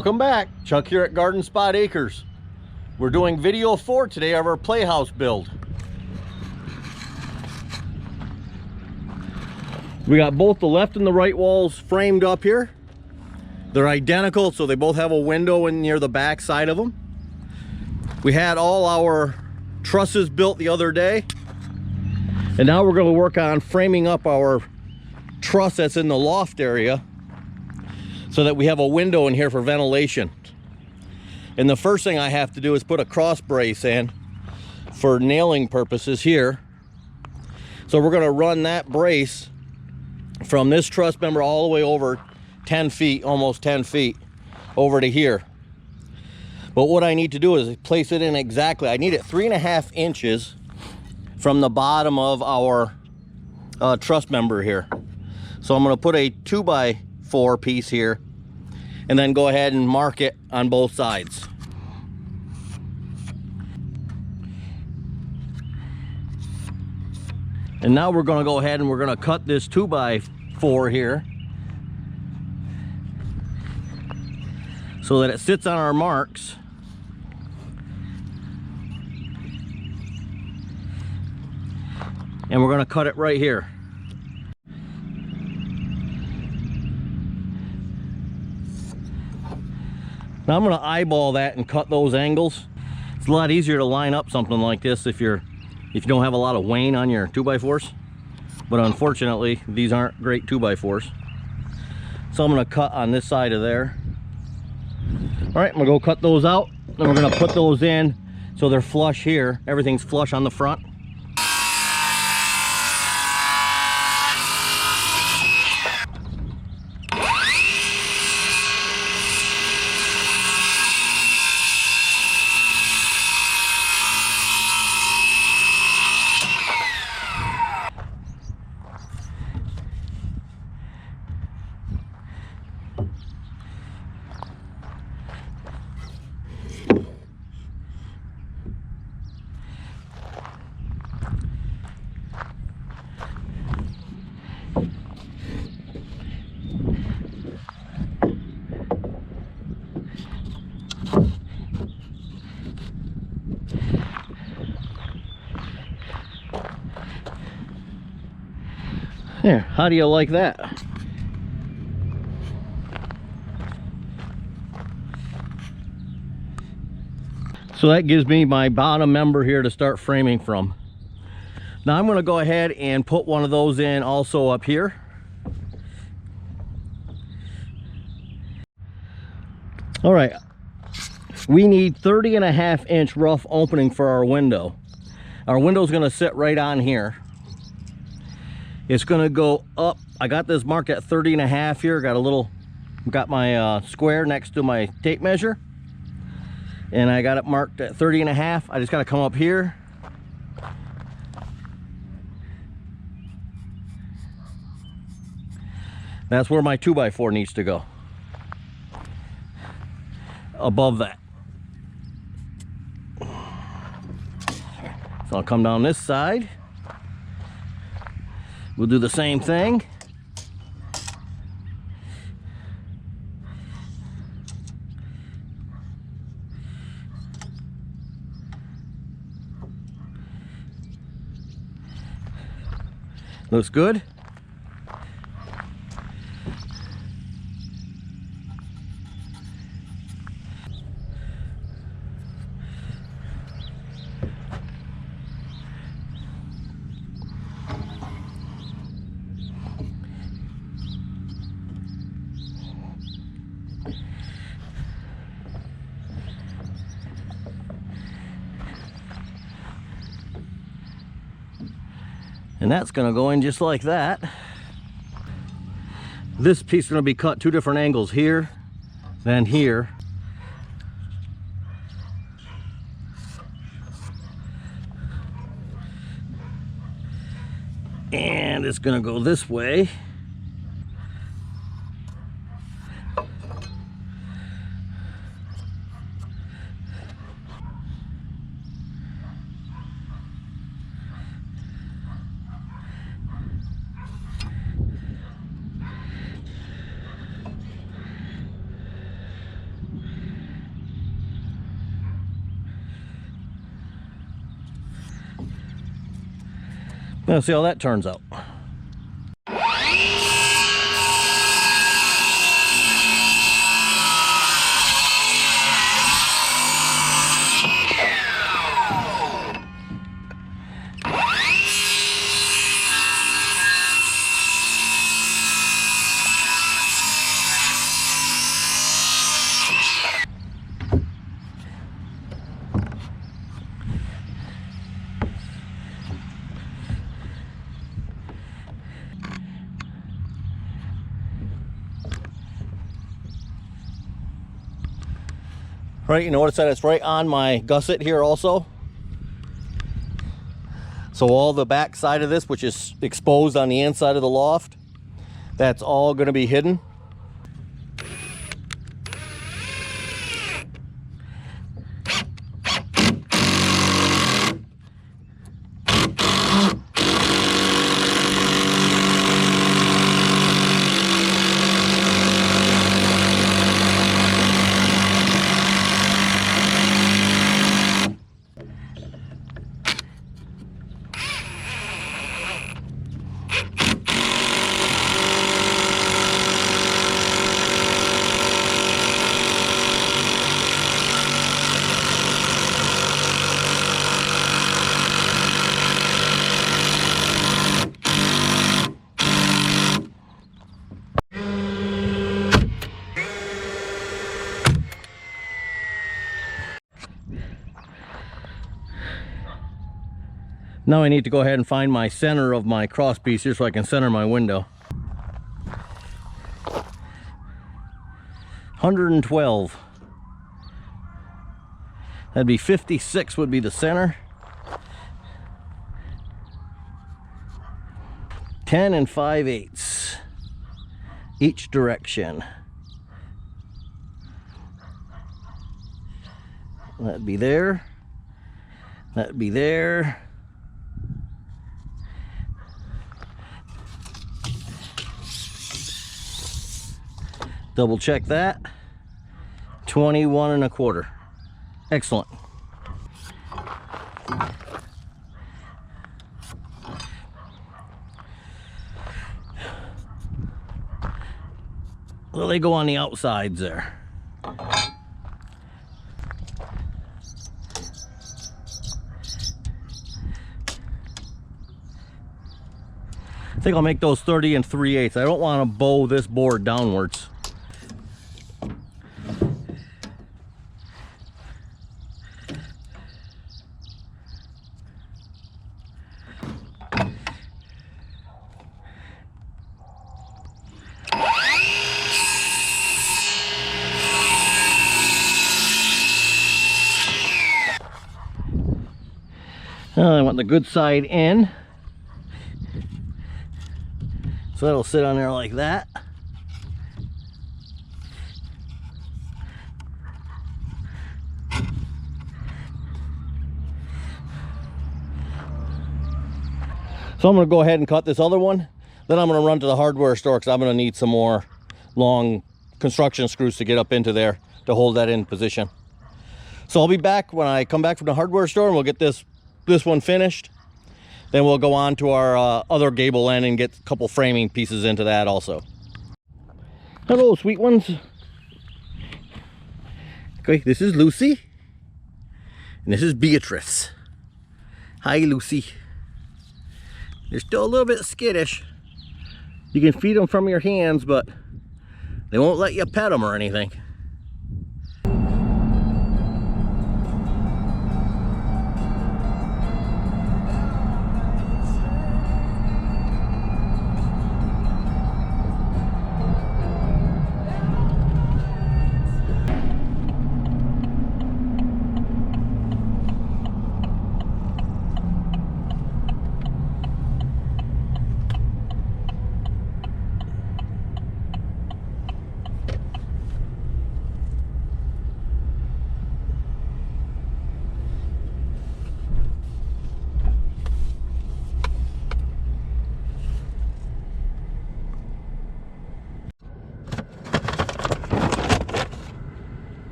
Welcome back. Chuck here at Garden Spot Acres. We're doing video 4 today of our Playhouse build. We got both the left and the right walls framed up here. They're identical, so they both have a window in near the back side of them. We had all our trusses built the other day, and now we're going to work on framing up our truss that's in the loft area so that we have a window in here for ventilation. And the first thing I have to do is put a cross brace in for nailing purposes here. So we're going to run that brace from this truss member all the way over 10 feet, almost 10 feet over to here. But what I need to do is place it in exactly. I need it 3.5 inches from the bottom of our truss member here. So I'm going to put a 2x4 piece here and then go ahead and mark it on both sides. And now we're going to go ahead and we're going to cut this 2x4 here so that it sits on our marks. And we're going to cut it right here. Now I'm going to eyeball that and cut those angles. It's a lot easier to line up something like this if you don't have a lot of wane on your 2x4s. But unfortunately, these aren't great 2x4s. So I'm going to cut on this side of there. All right, I'm going to go cut those out. Then we're going to put those in so they're flush here. Everything's flush on the front. There, how do you like that? So that gives me my bottom member here to start framing from. Now I'm going to go ahead and put one of those in also up here. All right, we need 30.5 inch rough opening for our window. Our window's going to sit right on here. It's going to go up. I got this marked at 30.5 here. Got my square next to my tape measure, and I got it marked at 30.5. I just got to come up here. That's where my 2x4 needs to go. Above that. So I'll come down this side. We'll do the same thing. Looks good. And that's going to go in just like that. This piece is going to be cut 2 different angles, here, then here. And it's going to go this way. Let's see how that turns out. Right, you notice that it's right on my gusset here also. So all the back side of this, which is exposed on the inside of the loft, that's all going to be hidden. Now I need to go ahead and find my center of my cross piece here so I can center my window. 112. That'd be 56 would be the center. 10 5/8 each direction. That'd be there. That'd be there. Double check that. 21 1/4. Excellent. So they go on the outsides there. I think I'll make those 30 3/8. I don't want to bow this board downwards. I want the good side in. So that'll sit on there like that. So I'm going to go ahead and cut this other one. Then I'm going to run to the hardware store because I'm going to need some more long construction screws to get up into there to hold that in position. So I'll be back when I come back from the hardware store and we'll get this one finished. Then we'll go on to our other gable end and get a couple framing pieces into that also. Hello, sweet ones. Okay, this is Lucy. And this is Beatrice. Hi, Lucy. They're still a little bit skittish. You can feed them from your hands, but they won't let you pet them or anything.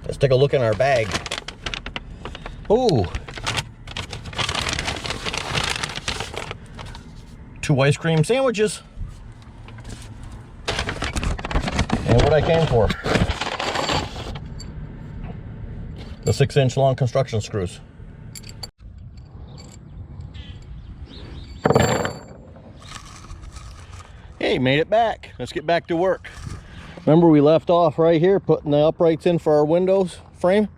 Let's take a look in our bag. Oh, 2 ice cream sandwiches. And what I came for. The 6-inch long construction screws. Hey, made it back. Let's get back to work. Remember we left off right here putting the uprights in for our windows frame?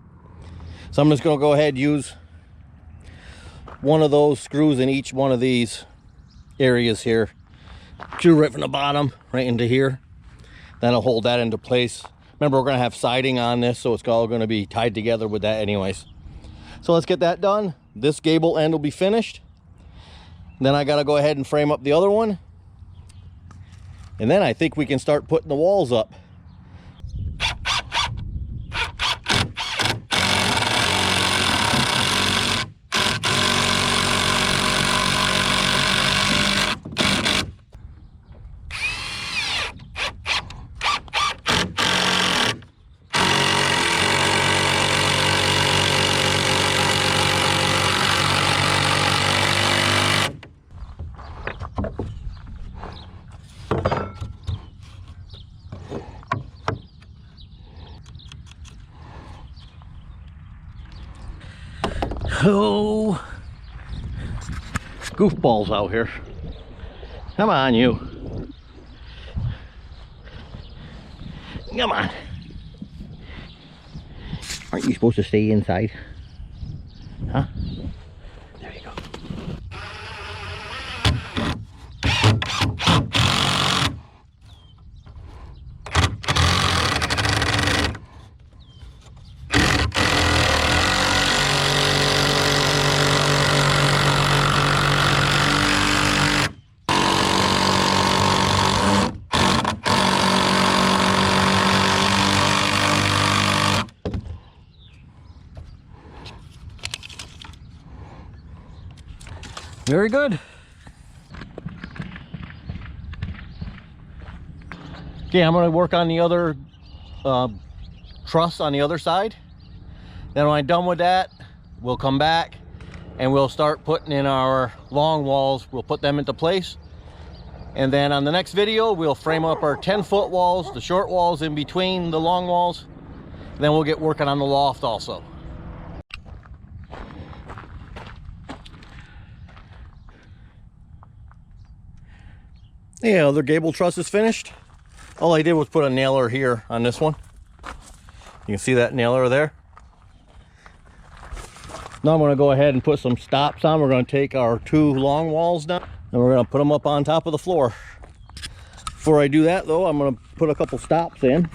So I'm just going to go ahead and use one of those screws in each one of these areas here. Screw right from the bottom right into here. That'll hold that into place. Remember, we're going to have siding on this, so it's all going to be tied together with that anyways. So let's get that done. This gable end will be finished. Then I got to go ahead and frame up the other one. And then I think we can start putting the walls up. Oh, goofballs out here. Come on, you. Come on. Aren't you supposed to stay inside? Huh? There you go. Very good. Okay, I'm going to work on the other truss on the other side. Then when I'm done with that, we'll come back and we'll start putting in our long walls. We'll put them into place. And then on the next video, we'll frame up our 10-foot walls, the short walls in between the long walls. Then we'll get working on the loft also. Yeah, other gable truss is finished. All I did was put a nailer here on this one. You can see that nailer there. Now I'm going to go ahead and put some stops on. We're going to take our 2 long walls down and we're going to put them up on top of the floor. Before I do that though, I'm going to put a couple stops in.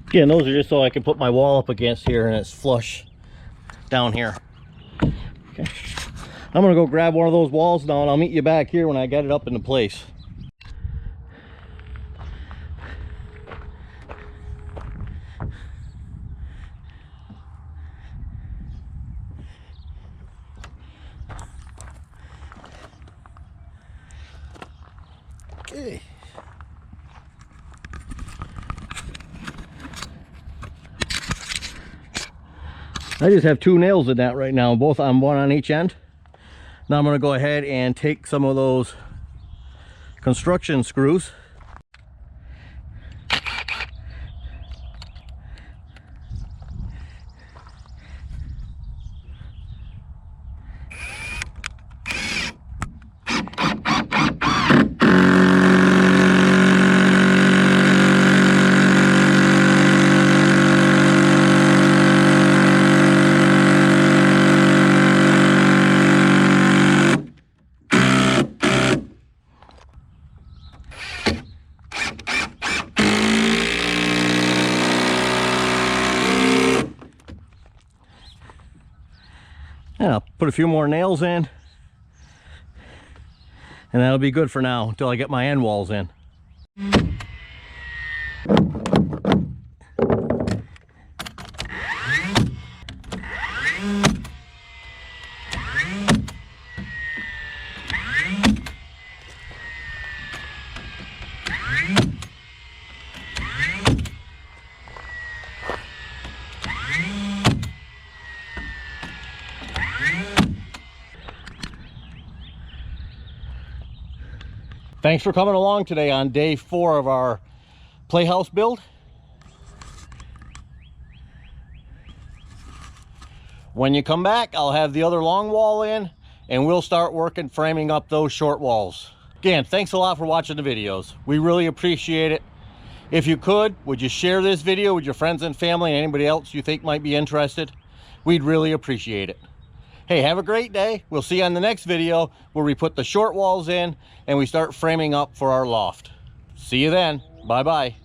Again, those are just so I can put my wall up against here and it's flush down here. Okay. I'm gonna go grab one of those walls now and I'll meet you back here when I get it up into place. Okay. I just have 2 nails in that right now, both on one on each end. Now I'm going to go ahead and take some of those construction screws. And I'll put a few more nails in. And that'll be good for now until I get my end walls in. Thanks for coming along today on day 4 of our Playhouse build. When you come back, I'll have the other long wall in and we'll start working framing up those short walls. Again, thanks a lot for watching the videos. We really appreciate it. If you could, would you share this video with your friends and family and anybody else you think might be interested? We'd really appreciate it. Hey, have a great day. We'll see you on the next video where we put the short walls in and we start framing up for our loft. See you then. Bye-bye.